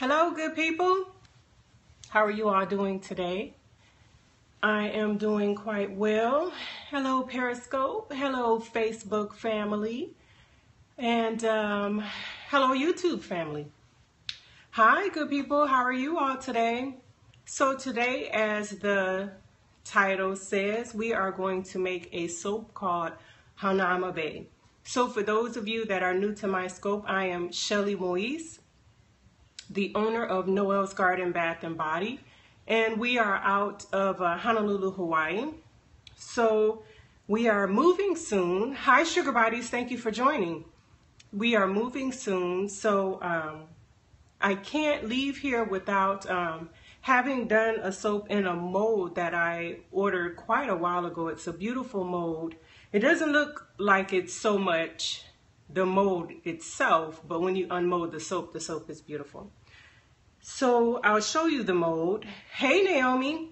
Hello, good people. How are you all doing today? I am doing quite well. Hello, Periscope. Hello, Facebook family. And hello, YouTube family. Hi, good people. How are you all today? So today, as the title says, we are going to make a soap called Hanauma. So for those of you that are new to my scope, I am Shelly Moise, the owner of Noel's Garden Bath and Body, and we are out of Honolulu, Hawaii. So we are moving soon. Hi, Sugar Bodies, thank you for joining. We are moving soon, so I can't leave here without having done a soap in a mold that I ordered quite a while ago. It's a beautiful mold. It doesn't look like it's so much the mold itself, but when you unmold the soap is beautiful. So I'll show you the mold. Hey Naomi,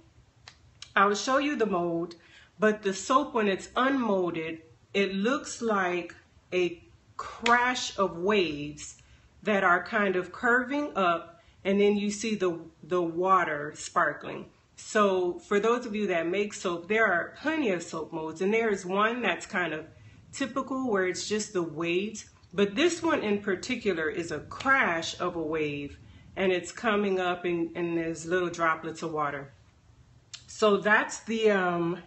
I'll show you the mold, but the soap, when it's unmolded, it looks like a crash of waves that are kind of curving up, and then you see the water sparkling. So for those of you that make soap, there are plenty of soap molds, and there is one that's kind of typical where it's just the waves, but this one in particular is a crash of a wave, and it's coming up and there's little droplets of water. So that's the,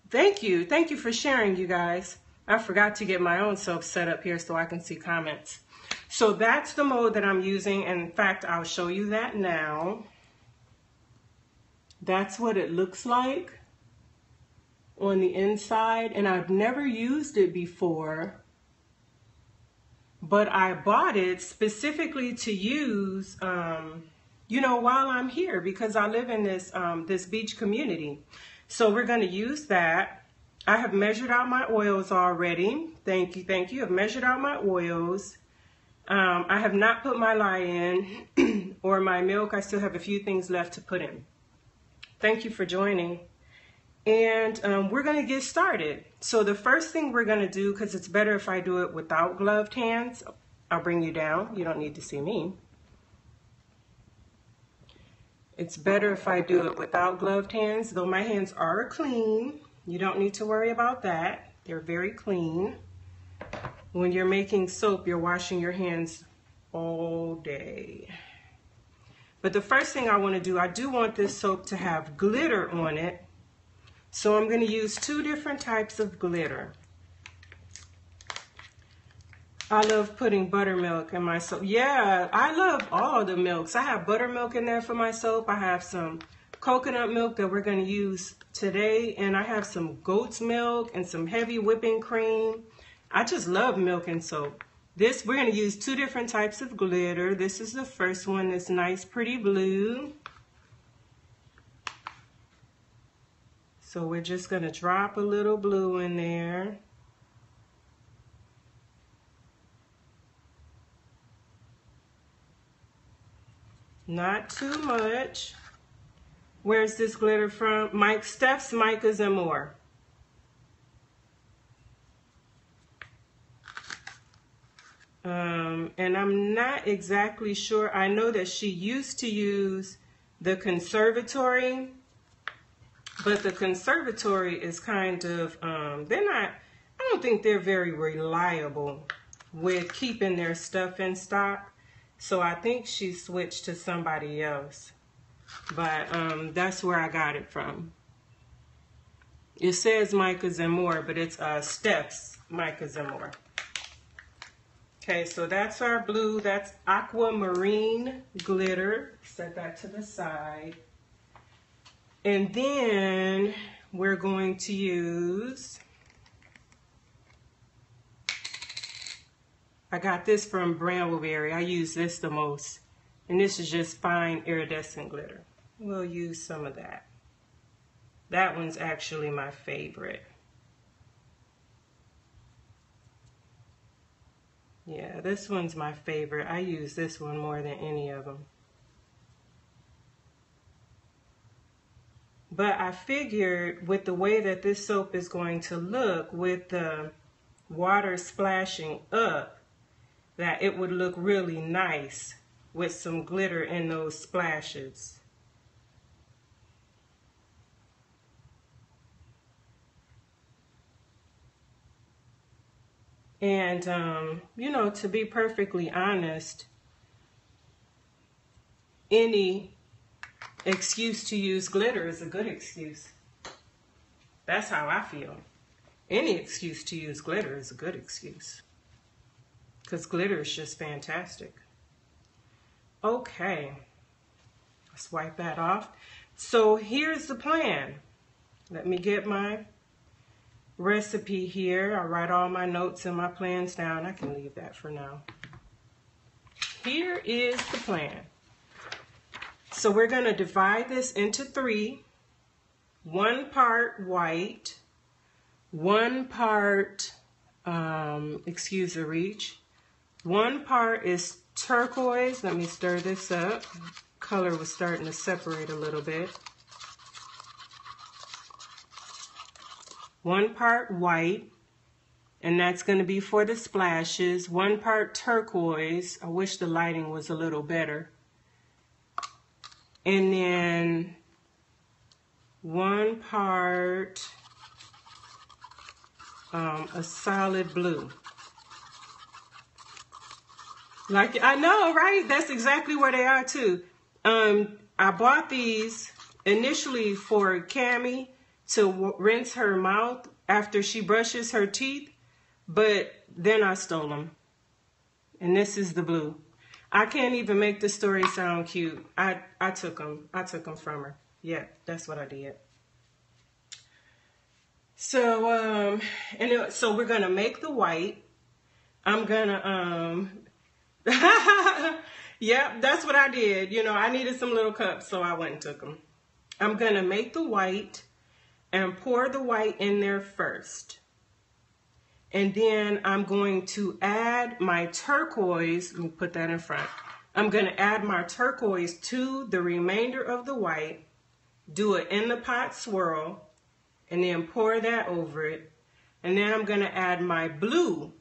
thank you for sharing, you guys. I forgot to get my own soap set up here so I can see comments. So that's the mold that I'm using, and in fact, I'll show you that now. That's what it looks like on the inside, and I've never used it before, but I bought it specifically to use, you know, while I'm here, because I live in this, this beach community. So we're going to use that. I have measured out my oils already. Thank you. I've measured out my oils. I have not put my lye in or my milk. I still have a few things left to put in. Thank you for joining. And we're going to get started. So the first thing we're going to do, because it's better if I do it without gloved hands, I'll bring you down. You don't need to see me. It's better if I do it without gloved hands, though my hands are clean. You don't need to worry about that. They're very clean. When you're making soap, you're washing your hands all day. But the first thing I want to do, I do want this soap to have glitter on it. So I'm going to use two different types of glitter. I love putting buttermilk in my soap. Yeah, I love all the milks. I have buttermilk in there for my soap. I have some coconut milk that we're going to use today. And I have some goat's milk and some heavy whipping cream. I just love milk and soap. We're going to use two different types of glitter. This is the first one, this nice pretty blue. So we're just going to drop a little blue in there. Not too much. Where's this glitter from? Steph's Micas and More. And I'm not exactly sure. I know that she used to use the Conservatory, but the Conservatory is kind of, I don't think they're very reliable with keeping their stuff in stock. So I think she switched to somebody else. But that's where I got it from. It says Micas and More, but it's Steph's Micas and More. Okay, so that's our blue. That's aquamarine glitter. Set that to the side. And then we're going to use, I got this from Brambleberry. I use this the most. And this is just fine iridescent glitter. We'll use some of that. That one's actually my favorite. Yeah, this one's my favorite. I use this one more than any of them. But I figured with the way that this soap is going to look with the water splashing up, that it would look really nice with some glitter in those splashes. And, you know, to be perfectly honest, any excuse to use glitter is a good excuse. That's how I feel. Any excuse to use glitter is a good excuse. Because glitter is just fantastic. Okay. Let's wipe that off. So here's the plan. Let me get my recipe here. I write all my notes and my plans down. I can leave that for now. Here is the plan. So we're going to divide this into 3. 1 part white, 1 part, excuse the reach, 1 part is turquoise. Let me stir this up. Color was starting to separate a little bit. 1 part white, and that's going to be for the splashes. 1 part turquoise. I wish the lighting was a little better. And then 1 part a solid blue. Like, I know, right? That's exactly where they are too. I bought these initially for Cammie to rinse her mouth after she brushes her teeth, but then I stole them. And this is the blue. I can't even make the story sound cute. I took them. I took them from her. Yeah, that's what I did. So, so we're gonna make the white. I'm gonna, yeah, that's what I did. You know, I needed some little cups, so I went and took them. I'm gonna make the white and pour the white in there first. And then I'm going to add my turquoise. Let me put that in front. I'm gonna add my turquoise to the remainder of the white, do it in the pot swirl, and then pour that over it. And then I'm gonna add my blue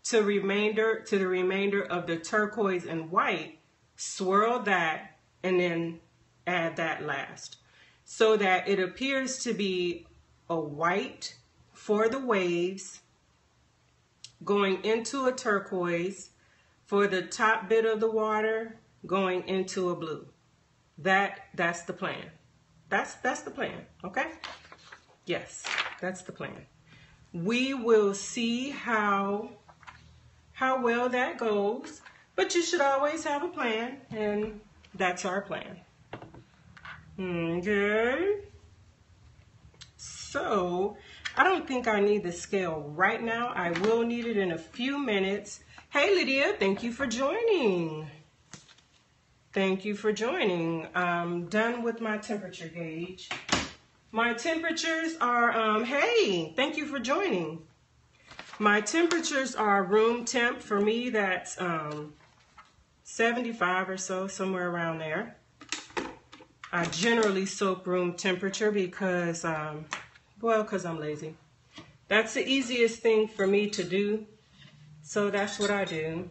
to the remainder of the turquoise and white, swirl that, and then add that last. So that it appears to be a white for the waves, going into a turquoise for the top bit of the water, going into a blue. That's the plan. That's the plan, okay? Yes, that's the plan. We will see how well that goes, but you should always have a plan, and that's our plan. Okay. So, I don't think I need the scale right now. I will need it in a few minutes. Hey, Lydia, thank you for joining. Thank you for joining. I'm done with my temperature gauge. My temperatures are, hey, thank you for joining. My temperatures are room temp. For me, that's 75 or so, somewhere around there. I generally soak room temperature because, well, because I'm lazy. That's the easiest thing for me to do. So that's what I do.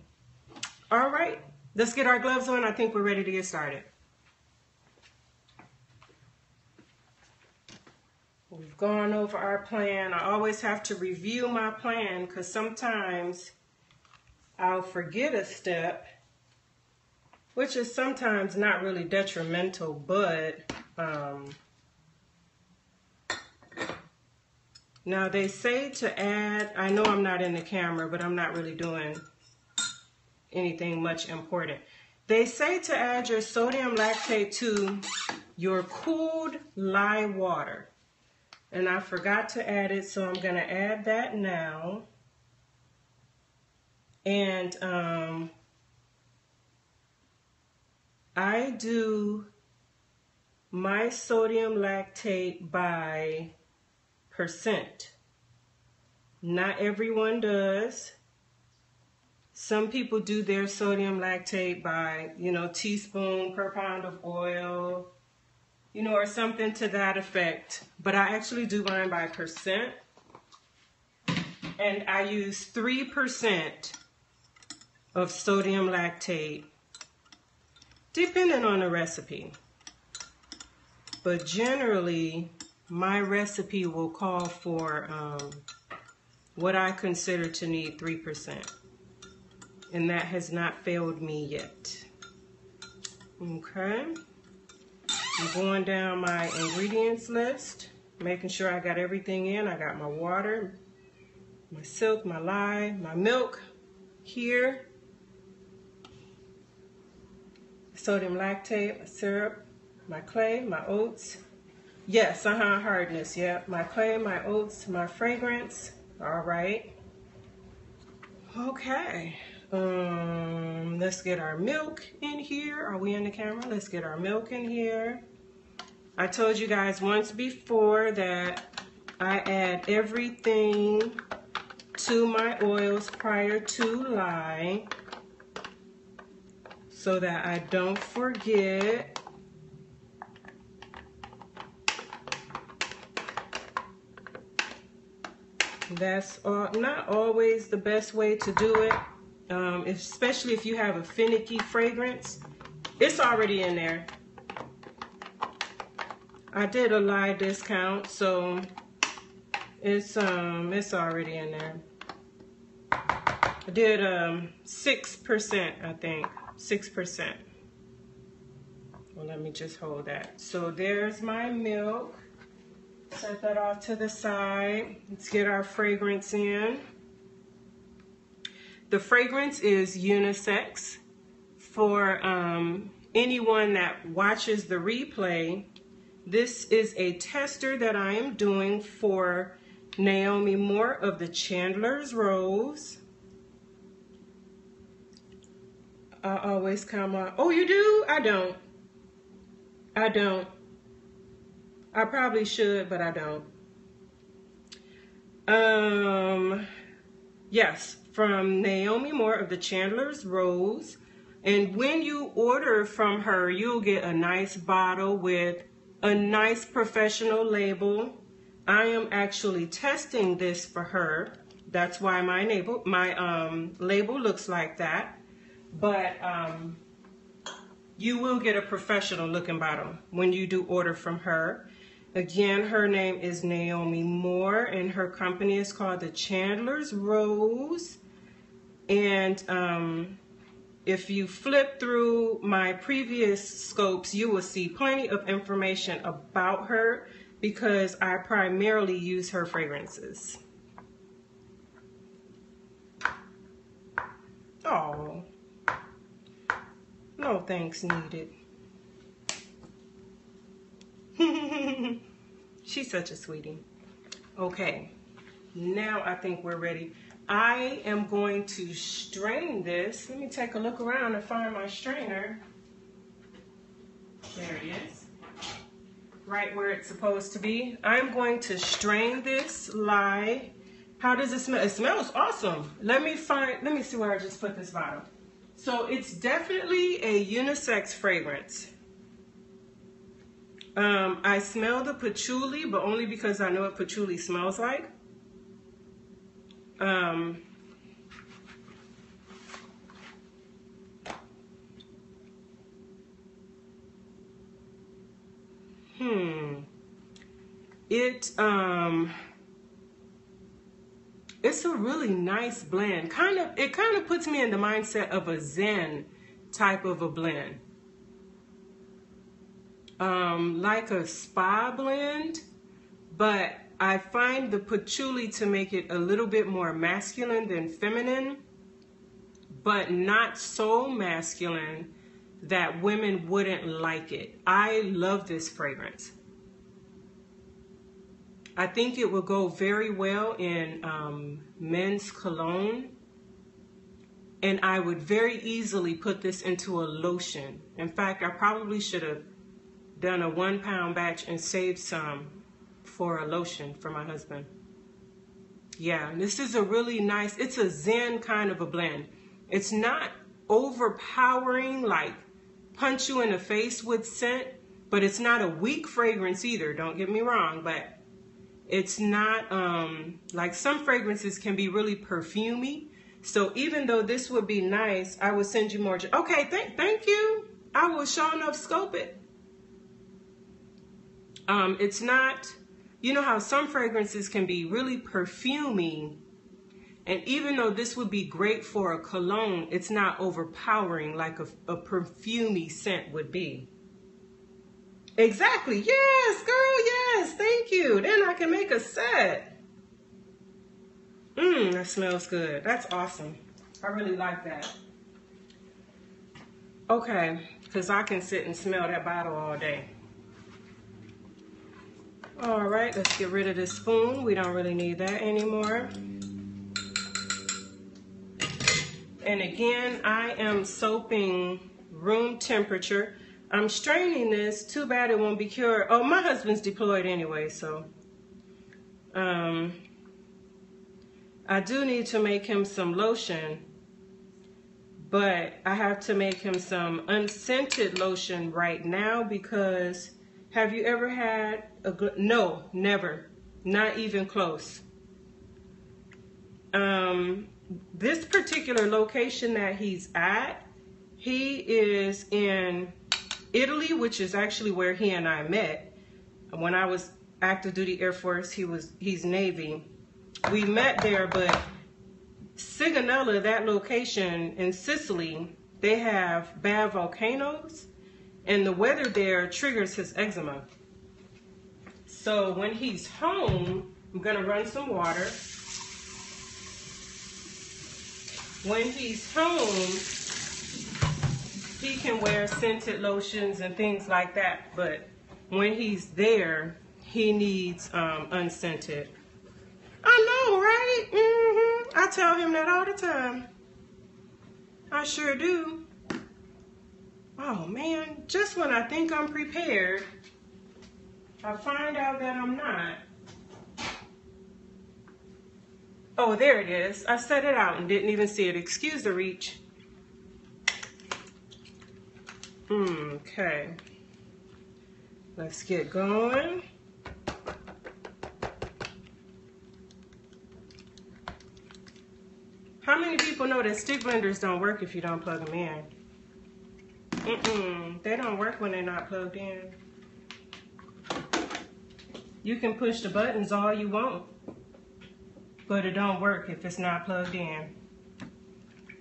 All right, let's get our gloves on. I think we're ready to get started. We've gone over our plan. I always have to review my plan because sometimes I'll forget a step, which is sometimes not really detrimental, but now they say to add, I know I'm not in the camera, but I'm not really doing anything much important. They say to add your sodium lactate to your cooled lye water. And I forgot to add it, so I'm going to add that now. And I do my sodium lactate by percent. Not everyone does. Some people do their sodium lactate by, you know, teaspoon per pound of oil, you know, or something to that effect. But I actually do mine by percent. And I use 3% of sodium lactate depending on the recipe. But generally, my recipe will call for what I consider to need 3%. And that has not failed me yet. Okay. I'm going down my ingredients list, making sure I got everything in. I got my water, my silk, my lye, my milk here, sodium lactate, my syrup, my clay, my oats. Yes, hardness, yeah. My clay, my oats, my fragrance. All right. Okay. Let's get our milk in here. Are we in the camera? Let's get our milk in here. I told you guys once before that I add everything to my oils prior to lye so that I don't forget. That's not always the best way to do it, especially if you have a finicky fragrance. It's already in there. I did a lye discount, so it's already in there. I did 6%, I think, 6%. Well, let me just hold that. So there's my milk. Set that off to the side. Let's get our fragrance in. The fragrance is unisex. For anyone that watches the replay, this is a tester that I am doing for Naomi Moore of the Chandler's Rose. I always come on. Oh, you do? I don't. I don't. I probably should, but I don't. Yes, from Naomi Moore of the Chandler's Rose. And when you order from her, you'll get a nice bottle with a nice professional label. I am actually testing this for her. That's why my label looks like that. But you will get a professional looking bottle when you do order from her. Again, her name is Naomi Moore, and her company is called the Chandler's Rose. And if you flip through my previous scopes, you will see plenty of information about her because I primarily use her fragrances. Oh, no thanks needed. She's such a sweetie. Okay, now I think we're ready. I am going to strain this. Let me take a look around and find my strainer. There it is. Right where it's supposed to be. I'm going to strain this lye. How does it smell? It smells awesome. Let me see where I just put this bottle. So it's definitely a unisex fragrance. I smell the patchouli, but only because I know what patchouli smells like. It's a really nice blend. It kind of puts me in the mindset of a Zen type of a blend. Like a spa blend, but I find the patchouli to make it a little bit more masculine than feminine, but not so masculine that women wouldn't like it. I love this fragrance. I think it will go very well in men's cologne, and I would very easily put this into a lotion. In fact, I probably should have done a 1-pound batch and saved some for a lotion for my husband. Yeah, this is a really nice, it's a Zen kind of a blend. It's not overpowering, like punch you in the face with scent, but it's not a weak fragrance either, don't get me wrong, but it's not, like some fragrances can be really perfumey. So even though this would be nice, I would send you more. Okay, thank you. I will sure enough scope it. It's not, you know how some fragrances can be really perfumey, and even though this would be great for a cologne, it's not overpowering like a perfumey scent would be. Exactly. Yes, girl, yes, thank you. Then I can make a set. That smells good. That's awesome. I really like that. Okay, because I can sit and smell that bottle all day. All right, let's get rid of this spoon. We don't really need that anymore. And again, I am soaping room temperature. I'm straining this. Too bad it won't be cured. Oh, my husband's deployed anyway, so. I do need to make him some lotion, but I have to make him some unscented lotion right now because have you ever had no, never, not even close. This particular location that he's at, he is in Italy, which is actually where he and I met. When I was active duty Air Force, he's Navy. We met there, but Sigonella, that location in Sicily, they have bad volcanoes, and the weather there triggers his eczema. So when he's home, I'm gonna run some water. When he's home, he can wear scented lotions and things like that, but when he's there, he needs unscented. I know, right? I tell him that all the time. I sure do. Oh man, just when I think I'm prepared, I find out that I'm not. Oh, there it is. I set it out and didn't even see it. Excuse the reach. Okay. Let's get going. How many people know that stick blenders don't work if you don't plug them in? They don't work when they're not plugged in. You can push the buttons all you want, but it don't work if it's not plugged in.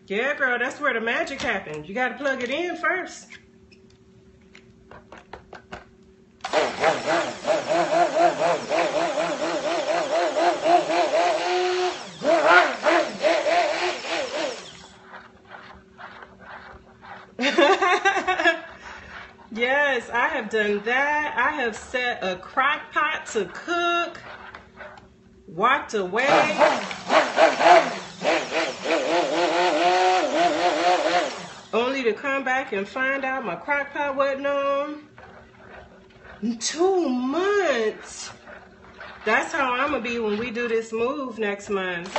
Yeah, girl, that's where the magic happens. You gotta plug it in first. Yes, I have done that. I have set a crock pot to cook, walked away. Only to come back and find out my crock pot wasn't on. 2 months. That's how I'm going to be when we do this move next month.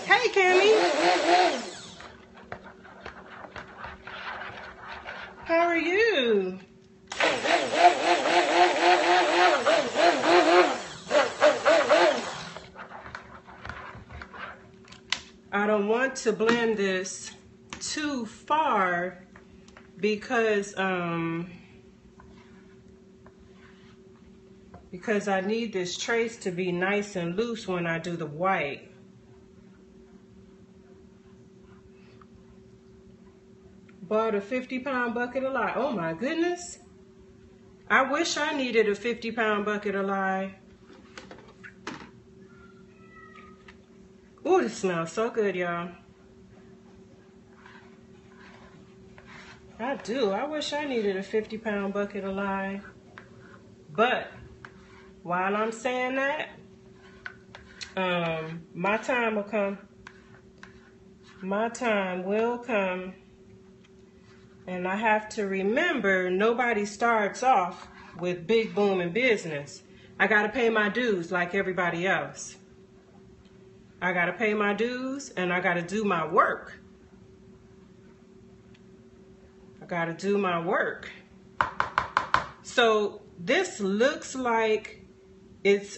Hey, Cammy. How are you? I don't want to blend this too far because I need this trace to be nice and loose when I do the white. Bought a 50-pound bucket of lye. Oh my goodness. I wish I needed a 50-pound bucket of lye. Ooh, it smells so good, y'all. I do. I wish I needed a 50-pound bucket of lye. But while I'm saying that, my time will come. My time will come. And I have to remember, nobody starts off with big boom in business. I got to pay my dues like everybody else. I got to pay my dues and I got to do my work. I got to do my work. So this looks like it's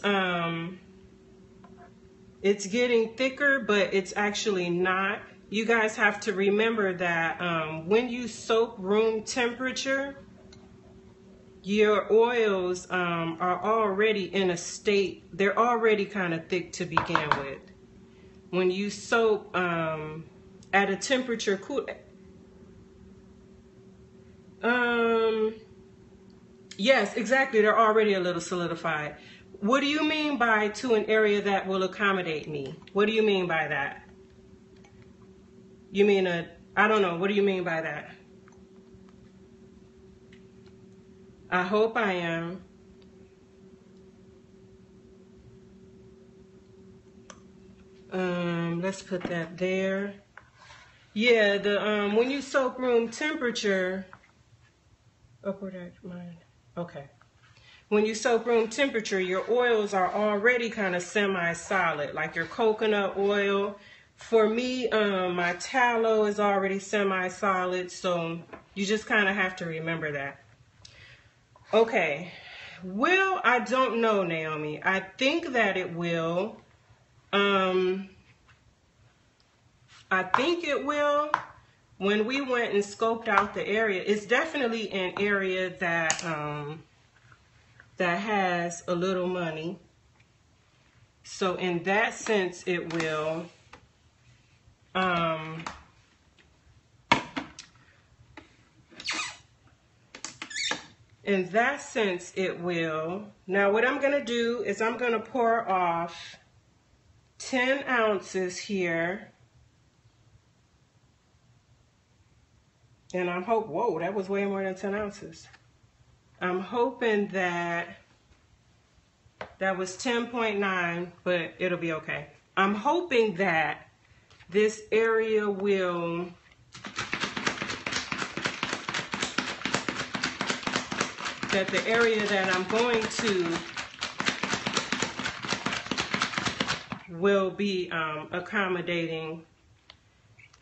getting thicker, but it's actually not. you guys have to remember that when you soak room temperature, your oils are already in a state, they're already kind of thick to begin with. When you soak at a temperature cool, yes, exactly, they're already a little solidified. What do you mean by to an area that will accommodate me? What do you mean by that? You mean I don't know, what do you mean by that? I hope I am. Let's put that there. Yeah, the when you soak room temperature, upward mind. Okay. When you soak room temperature, your oils are already kind of semi-solid, like your coconut oil. For me, my tallow is already semi-solid, so you just kind of have to remember that. Okay. Will, I don't know, Naomi. I think that it will. I think it will. When we went and scoped out the area, it's definitely an area that that has a little money. So in that sense, it will. In that sense, it will. Now, what I'm going to do is I'm going to pour off 10 ounces here. And I'm hoping, whoa, that was way more than 10 ounces. I'm hoping that that was 10.9, but it'll be okay. I'm hoping that this area will the area that I'm going to will be accommodating.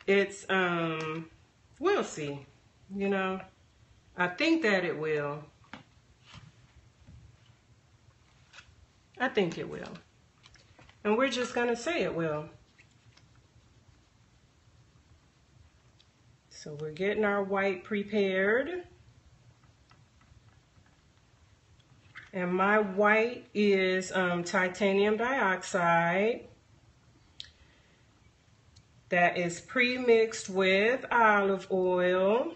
It's, we'll see, you know. I think that it will. I think it will. And we're just going to say it will. So we're getting our white prepared. And my white is titanium dioxide that is pre-mixed with olive oil.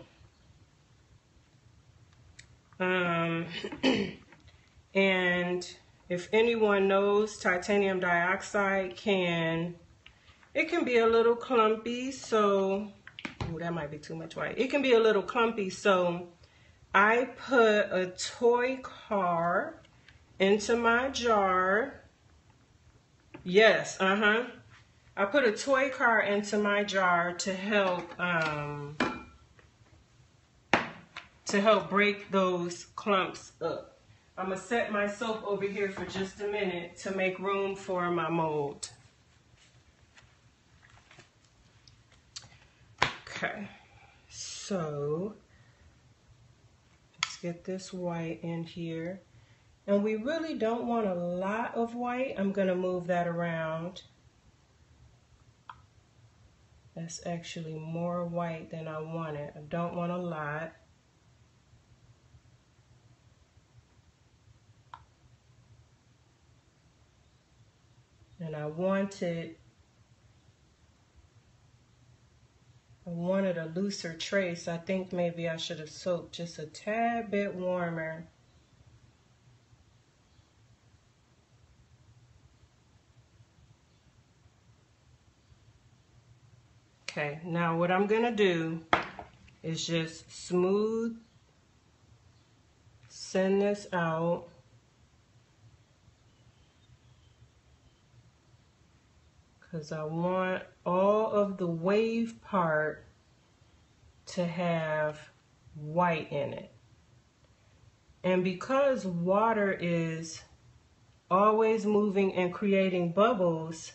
And if anyone knows, titanium dioxide can be a little clumpy, so, oh, that might be too much white. It can be a little clumpy, so I put a toy car into my jar. Yes, I put a toy car into my jar to help break those clumps up. I'm gonna set my soap over here for just a minute to make room for my mold. Okay, so let's get this white in here. And we really don't want a lot of white. I'm gonna move that around. That's actually more white than I wanted. I don't want a lot. And I wanted a looser trace. I think maybe I should have soaked just a tad bit warmer. Okay, now what I'm gonna do is just send this out. Because I want all of the wave part to have white in it. And because water is always moving and creating bubbles,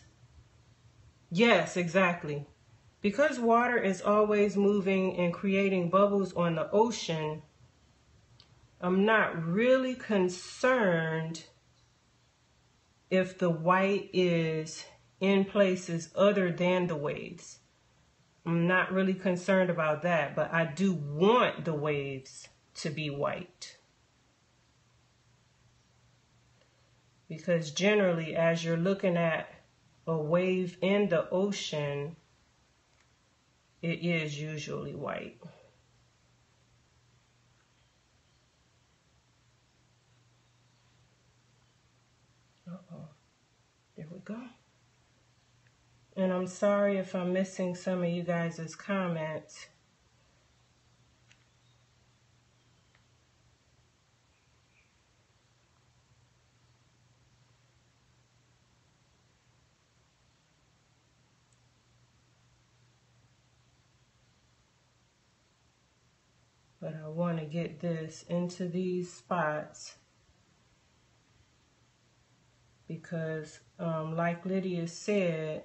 yes, exactly. Because water is always moving and creating bubbles on the ocean, I'm not really concerned if the white is in places other than the waves. I'm not really concerned about that, but I do want the waves to be white. Because generally, as you're looking at a wave in the ocean, it is usually white. Uh-oh. There we go. And I'm sorry if I'm missing some of you guys' comments. But I want to get this into these spots because, like Lydia said,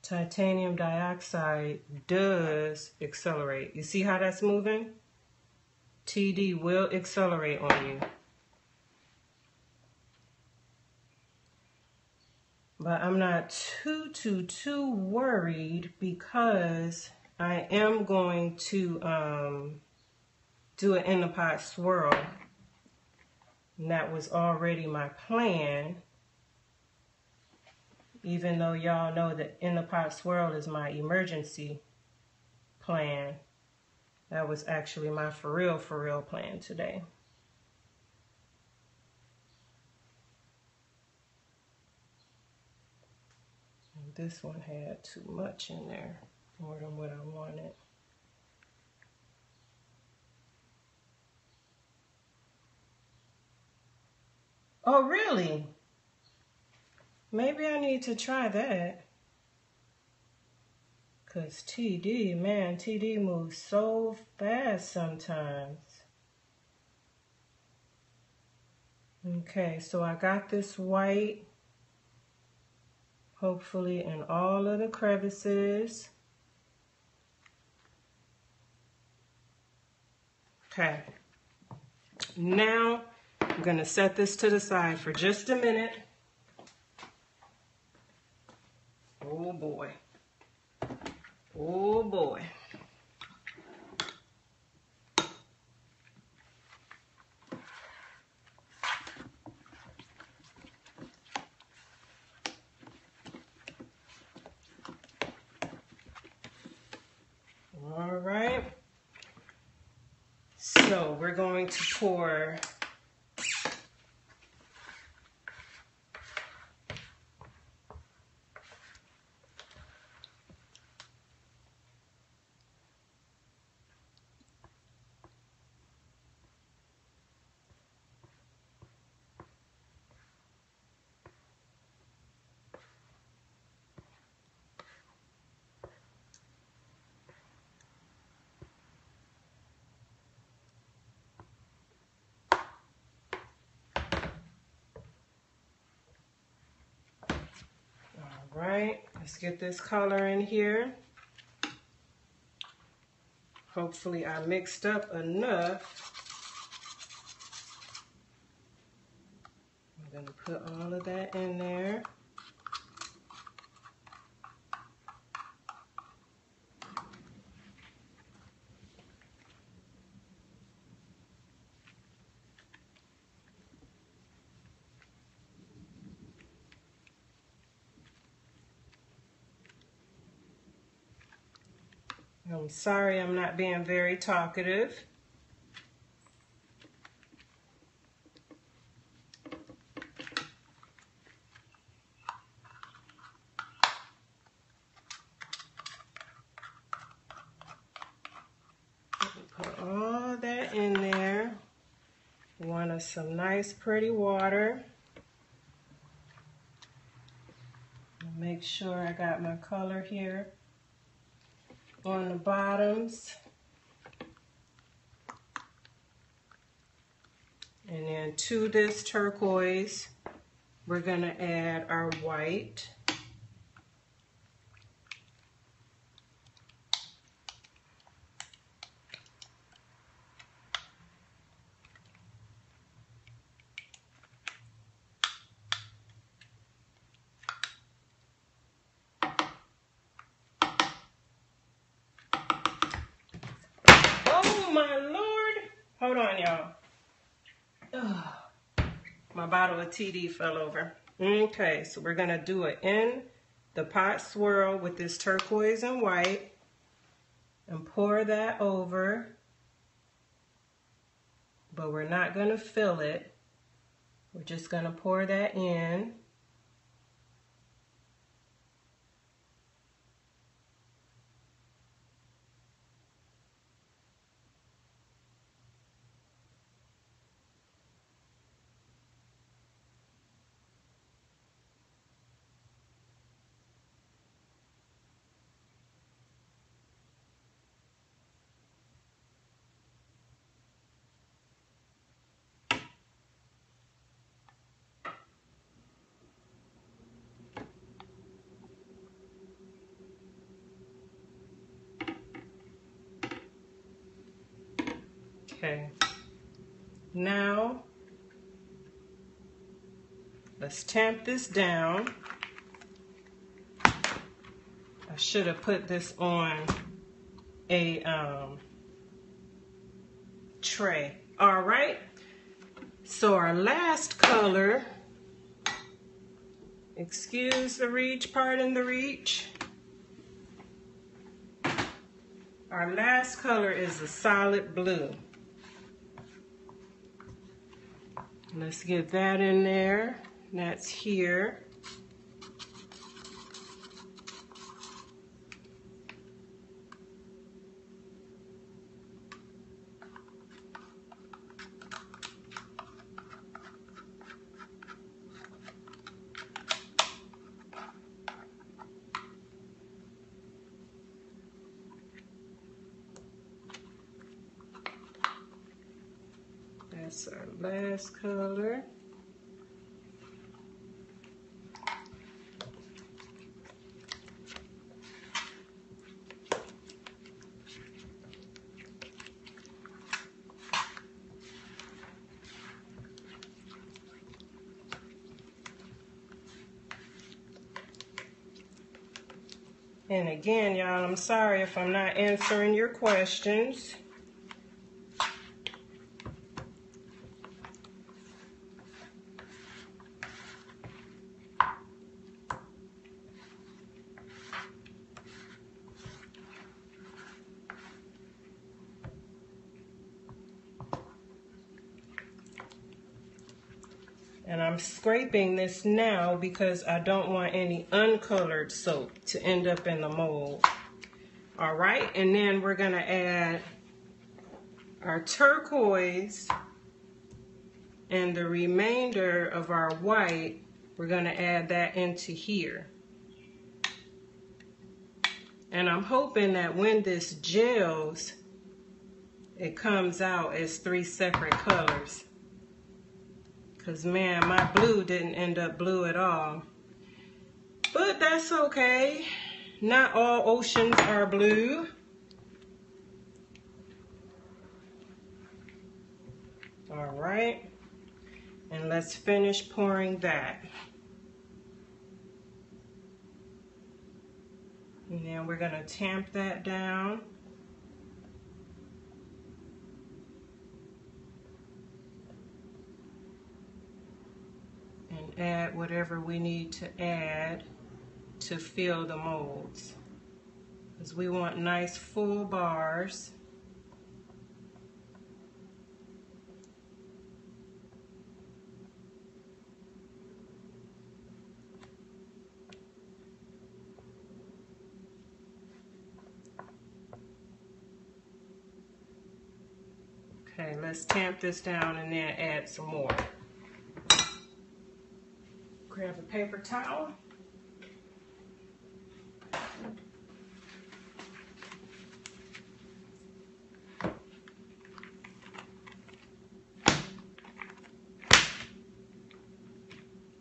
titanium dioxide does accelerate. You see how that's moving? TD will accelerate on you. But I'm not too worried because I am going to do an in the pot swirl. And that was already my plan. Even though y'all know that in the pot swirl is my emergency plan. That was actually my for real plan today. And this one had too much in there, more than what I wanted. Oh, really? Maybe I need to try that. Because TD, man, TD moves so fast sometimes. Okay, so I got this white, hopefully in all of the crevices. Okay, now I'm going to set this to the side for just a minute. Oh boy. Oh boy. All right. So we're going to pour right, let's get this color in here. Hopefully I mixed up enough. I'm going to put all of that in there. I'm sorry I'm not being very talkative. Put all that in there. Want us some nice pretty water. Make sure I got my color here on the bottoms. And then to this turquoise, we're going to add our white. Hold on, y'all. My bottle of TD fell over. Okay, so we're gonna do it in the pot swirl with this turquoise and white and pour that over, but we're not gonna fill it. We're just gonna pour that in. Okay, now let's tamp this down. I should have put this on a tray. All right, so our last color, excuse the reach, pardon the reach. Our last color is a solid blue. Let's get that in there. That's here. That's our last color. And again, y'all, I'm sorry if I'm not answering your questions. And I'm scraping this now because I don't want any uncolored soap to end up in the mold. All right, and then we're gonna add our turquoise and the remainder of our white, we're gonna add that into here. And I'm hoping that when this gels, it comes out as 3 separate colors. Because man, my blue didn't end up blue at all. But that's okay. Not all oceans are blue. All right. And let's finish pouring that. And then we're going to tamp that down. And add whatever we need to add to fill the molds. Because we want nice full bars. Okay, let's tamp this down and then add some more. Grab a paper towel.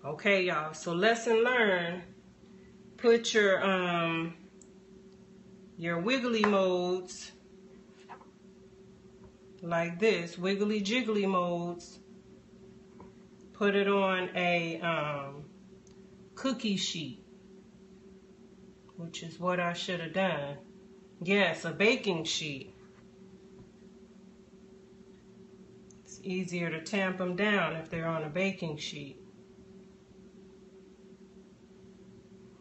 Okay, y'all, so lesson learned. Put your wiggly molds like this, wiggly jiggly molds. Put it on a cookie sheet, which is what I should have done. Yes, a baking sheet. easier to tamp them down if they're on a baking sheet.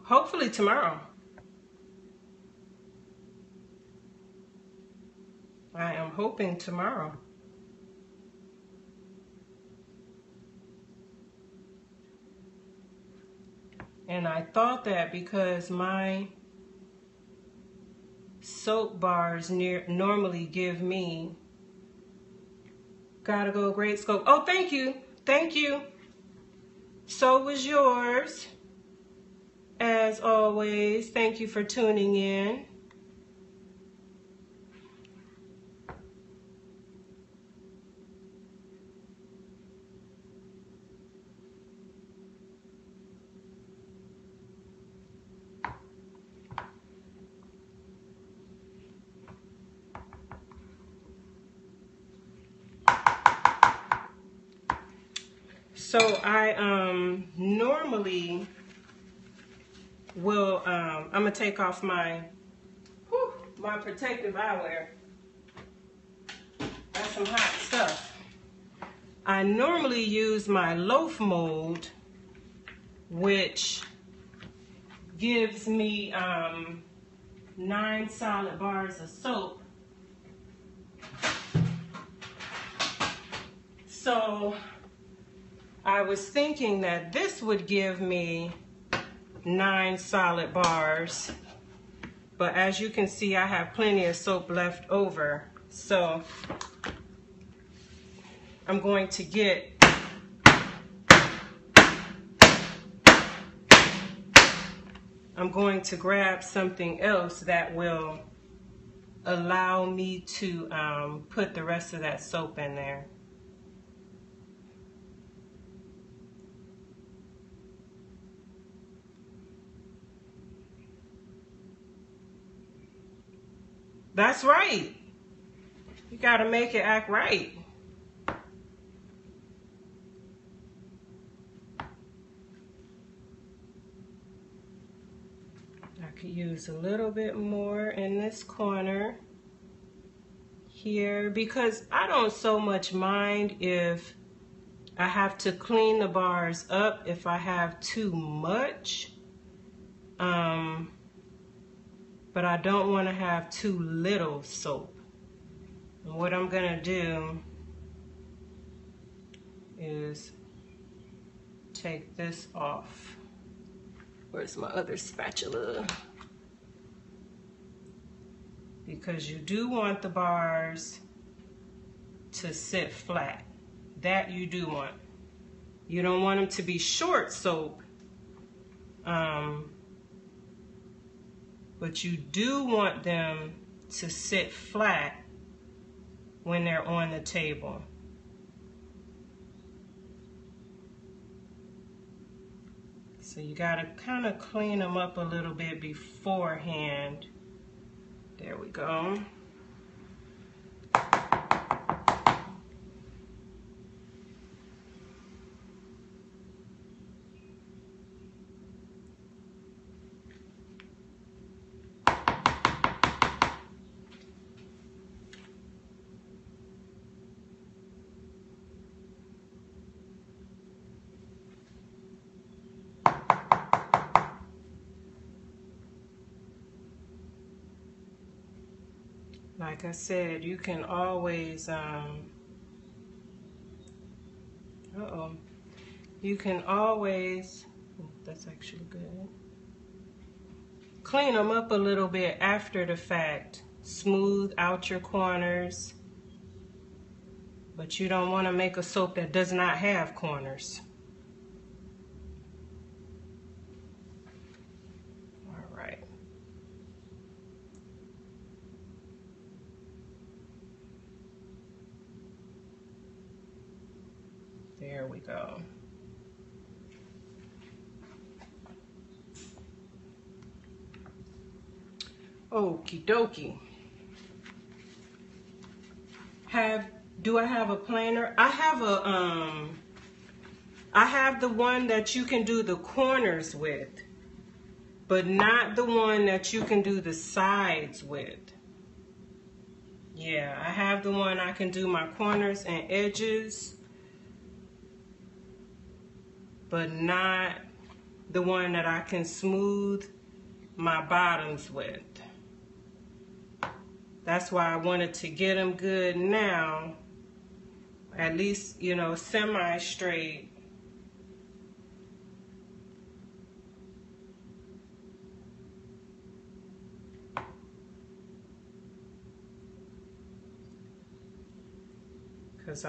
Hopefully tomorrow. I am hoping tomorrow. And I thought that because my soap bars normally give me, gotta go great scope. Oh, thank you. Thank you. So was yours. As always, thank you for tuning in. So I normally will, I'm gonna take off my protective eyewear. That's some hot stuff. I normally use my loaf mold, which gives me 9 solid bars of soap. So I was thinking that this would give me 9 solid bars, but as you can see, I have plenty of soap left over. So I'm going to grab something else that will allow me to put the rest of that soap in there. That's right. You gotta make it act right. I could use a little bit more in this corner here because I don't so much mind if I have to clean the bars up if I have too much. But I don't want to have too little soap. And what I'm gonna do is take this off. Where's my other spatula? Because you do want the bars to sit flat. That you do want. You don't want them to be short soap. But you do want them to sit flat when they're on the table. So you gotta kind of clean them up a little bit beforehand. There we go. Like I said, you can always, you can always, that's actually good. Clean them up a little bit after the fact. Smooth out your corners. But you don't want to make a soap that does not have corners. All right. There we go. Okie dokie. Do I have a planner? I have the one that you can do the corners with, but not the one that you can do the sides with. Yeah, I have the one I can do my corners and edges, but not the one that I can smooth my bottoms with. That's why I wanted to get them good now, at least, you know, semi-straight. Because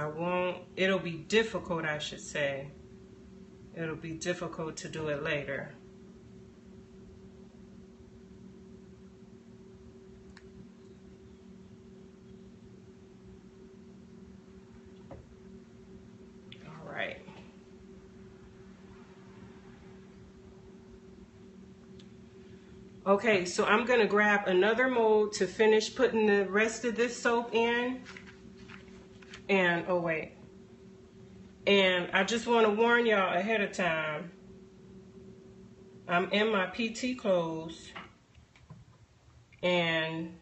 it'll be difficult, I should say. It'll be difficult to do it later. All right. Okay, so I'm going to grab another mold to finish putting the rest of this soap in. And, oh wait. And I just want to warn y'all ahead of time. I'm in my PT clothes. And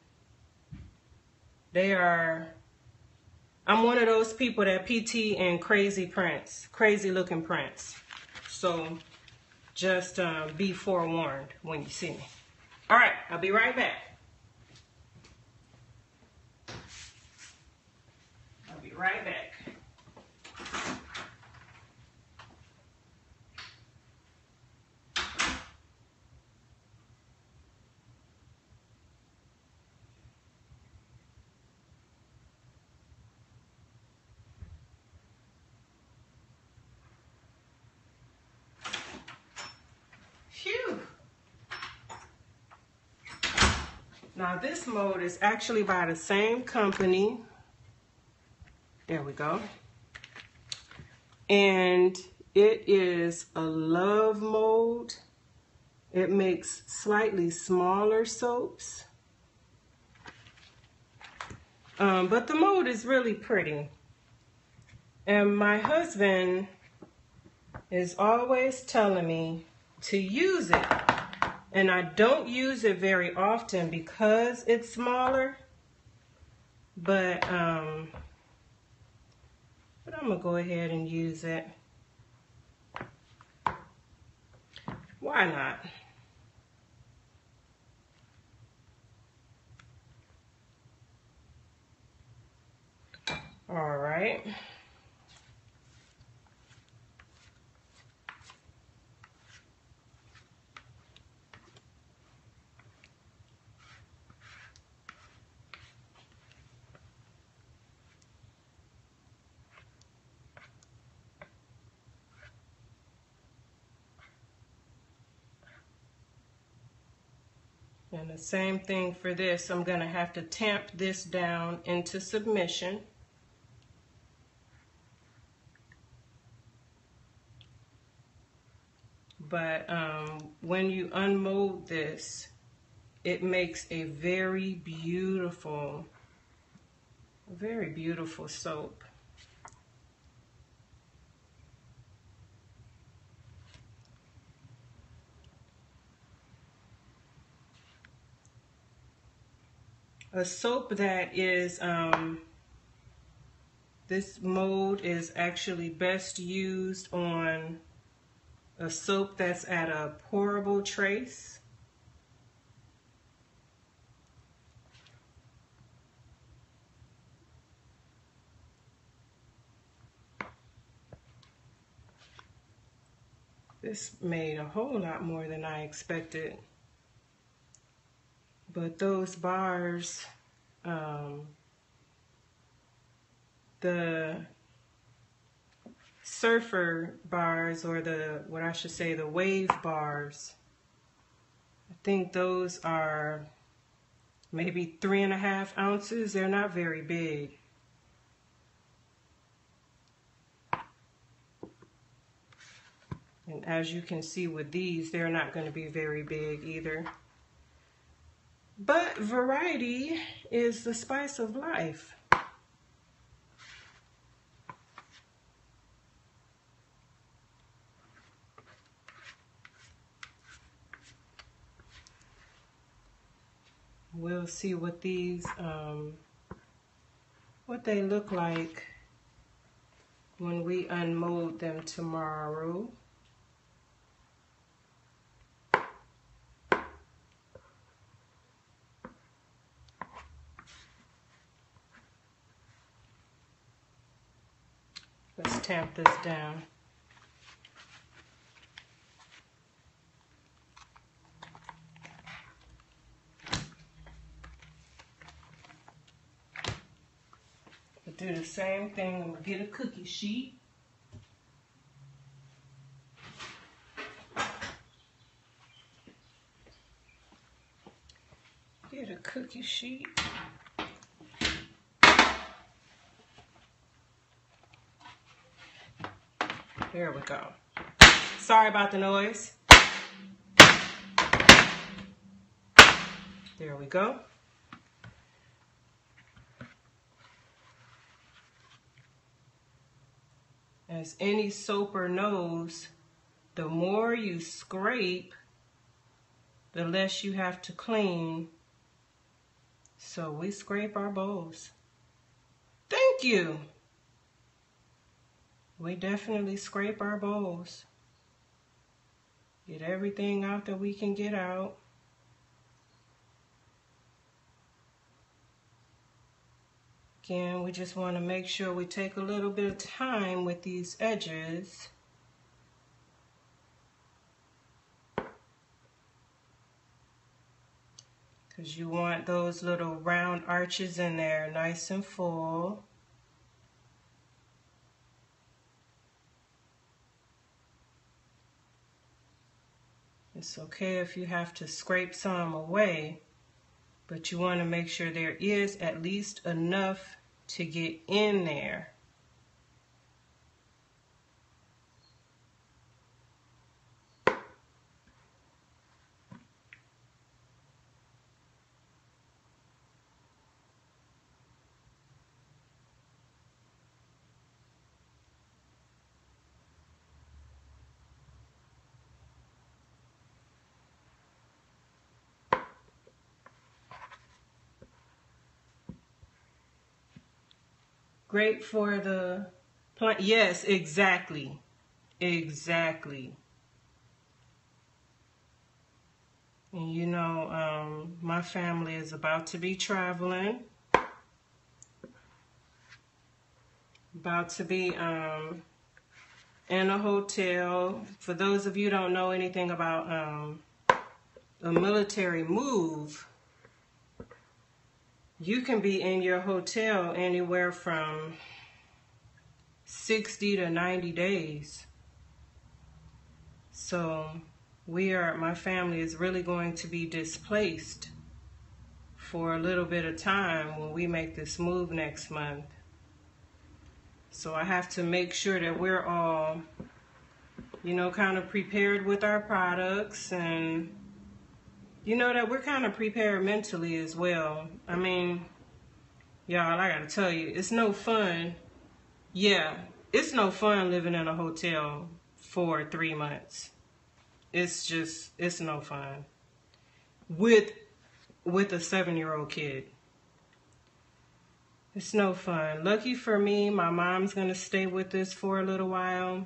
I'm one of those people that PT in crazy prints, crazy looking prints. So just be forewarned when you see me. All right, I'll be right back. I'll be right back. Phew. Now this mold is actually by the same company. There we go. And it is a Love mold. It makes slightly smaller soaps. But the mold is really pretty. And my husband is always telling me to use it. And I don't use it very often because it's smaller. But I'm gonna go ahead and use it. Why not? All right. And the same thing for this. I'm going to have to tamp this down into submission. But when you unmold this, it makes a very beautiful soap. A soap that is, this mold is actually best used on a soap that's at a pourable trace. This made a whole lot more than I expected. But those bars, the surfer bars, or what I should say, the wave bars, I think those are maybe 3.5 ounces. They're not very big. And as you can see with these, they're not going to be very big either. But variety is the spice of life. We'll see what these what they look like when we unmold them tomorrow. Let's tamp this down. We'll do the same thing. I'm gonna get a cookie sheet. Get a cookie sheet. There we go. Sorry about the noise. There we go. As any soaper knows, the more you scrape, the less you have to clean. So we scrape our bowls. Thank you. We definitely scrape our bowls. Get everything out that we can get out. Again, we just want to make sure we take a little bit of time with these edges. Because you want those little round arches in there nice and full. It's okay if you have to scrape some away, but you want to make sure there is at least enough to get in there. Great for the plant. Yes, exactly. Exactly. And you know, my family is about to be traveling. About to be in a hotel. For those of you who don't know anything about a military move, you can be in your hotel anywhere from 60 to 90 days. So my family is really going to be displaced for a little bit of time when we make this move next month. So I have to make sure that we're all, you know, kind of prepared with our products, and you know that we're kind of prepared mentally as well. I mean, y'all, I gotta tell you, it's no fun. Yeah, it's no fun living in a hotel for 3 months. It's no fun. With a 7-year-old kid. It's no fun. Lucky for me, my mom's gonna stay with us for a little while.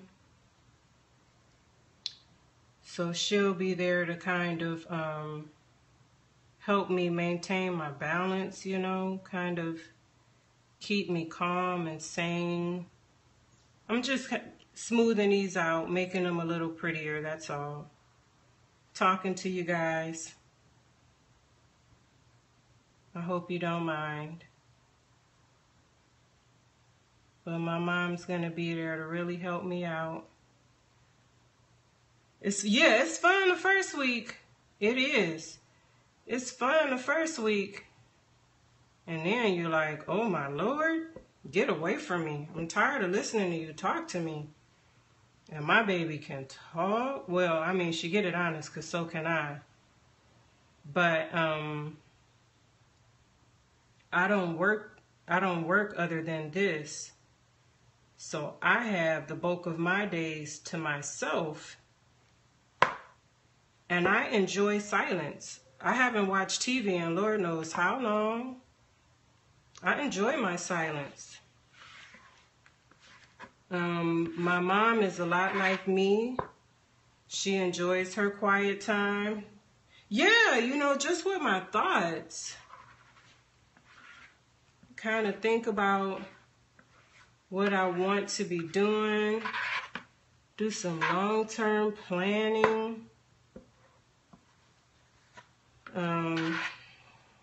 So she'll be there to kind of help me maintain my balance, you know, kind of keep me calm and sane. I'm just smoothing these out, making them a little prettier, that's all. Talking to you guys. I hope you don't mind. But my mom's gonna be there to really help me out. It's fun the first week. It is. It's fun the first week. And then you're like, oh my Lord, get away from me. I'm tired of listening to you talk to me. And my baby can talk. Well, I mean, she get it honest, because so can I. But I don't work other than this. So I have the bulk of my days to myself. And I enjoy silence. I haven't watched TV in Lord knows how long. I enjoy my silence. My mom is a lot like me. She enjoys her quiet time. Yeah, you know, just with my thoughts. Kind of think about what I want to be doing. Do some long-term planning.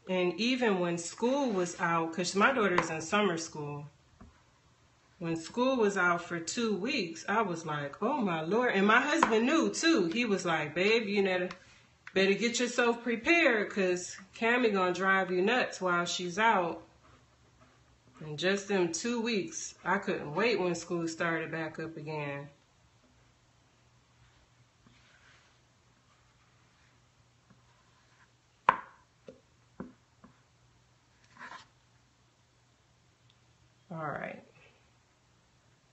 And even when school was out, because my daughter's in summer school, when school was out for 2 weeks, I was like, oh my Lord. And my husband knew too. He was like, babe, you better get yourself prepared because Cammie gonna drive you nuts while she's out. And just them 2 weeks, I couldn't wait when school started back up again. All right.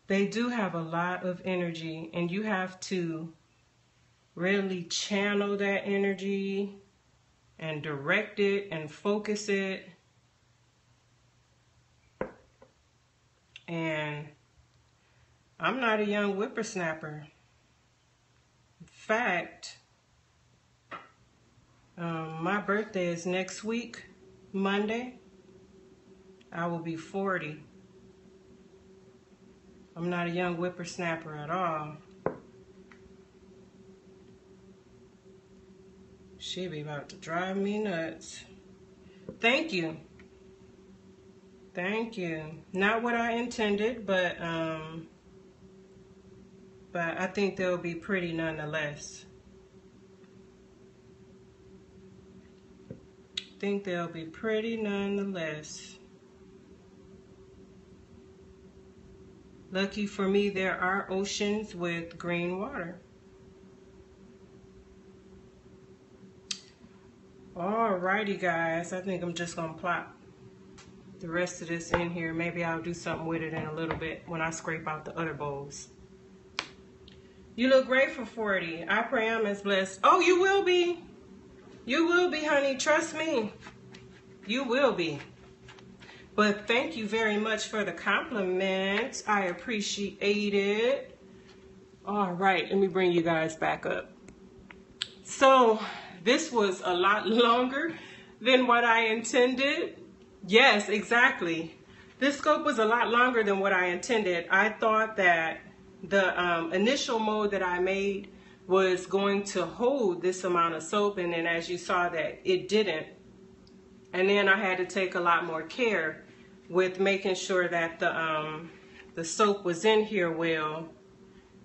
They do have a lot of energy, and you have to really channel that energy and direct it and focus it. And I'm not a young whippersnapper. In fact, my birthday is next week, Monday. I will be 40. I'm not a young whippersnapper at all. She be about to drive me nuts. Thank you. Thank you. Not what I intended, but I think they'll be pretty nonetheless. Think they'll be pretty nonetheless. Lucky for me, there are oceans with green water. Alrighty, guys. I think I'm just gonna plop the rest of this in here. Maybe I'll do something with it in a little bit when I scrape out the other bowls. You look great for 40. I pray I'm as blessed. Oh, you will be. You will be, honey. Trust me. You will be. But thank you very much for the compliment. I appreciate it. All right, let me bring you guys back up. So this was a lot longer than what I intended. Yes, exactly. This scope was a lot longer than what I intended. I thought that the initial mold that I made was going to hold this amount of soap, and then as you saw that it didn't. And then I had to take a lot more care with making sure that the soap was in here well,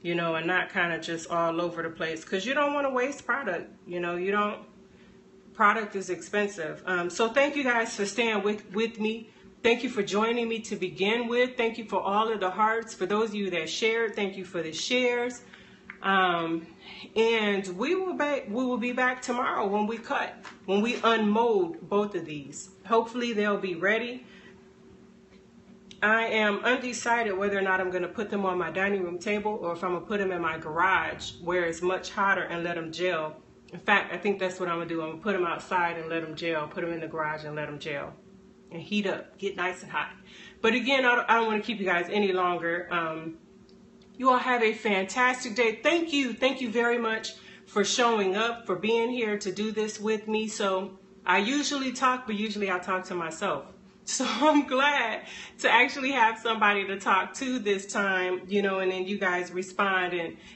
you know, and not kind of just all over the place, because you don't want to waste product. You know, product is expensive. So thank you guys for staying with me. Thank you for joining me to begin with. Thank you for all of the hearts. For those of you that shared, thank you for the shares. And we will be back tomorrow when we unmold both of these. Hopefully they'll be ready. I am undecided whether or not I'm going to put them on my dining room table or if I'm going to put them in my garage where it's much hotter and let them gel. In fact, I think that's what I'm going to do. I'm going to put them outside and let them gel. Put them in the garage and let them gel. And heat up. Get nice and hot. But again, I don't want to keep you guys any longer. You all have a fantastic day. Thank you. Thank you very much for showing up, for being here to do this with me. So I usually talk, but usually I talk to myself. So I'm glad to actually have somebody to talk to this time, you know, and then you guys respond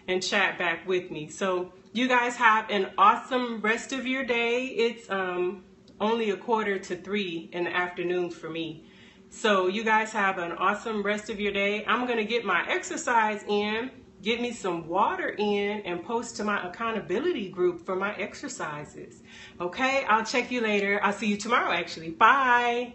and chat back with me. So you guys have an awesome rest of your day. It's only 2:45 in the afternoon for me. So you guys have an awesome rest of your day. I'm going to get my exercise in, get me some water in, and post to my accountability group for my exercises. Okay, I'll check you later. I'll see you tomorrow, actually. Bye.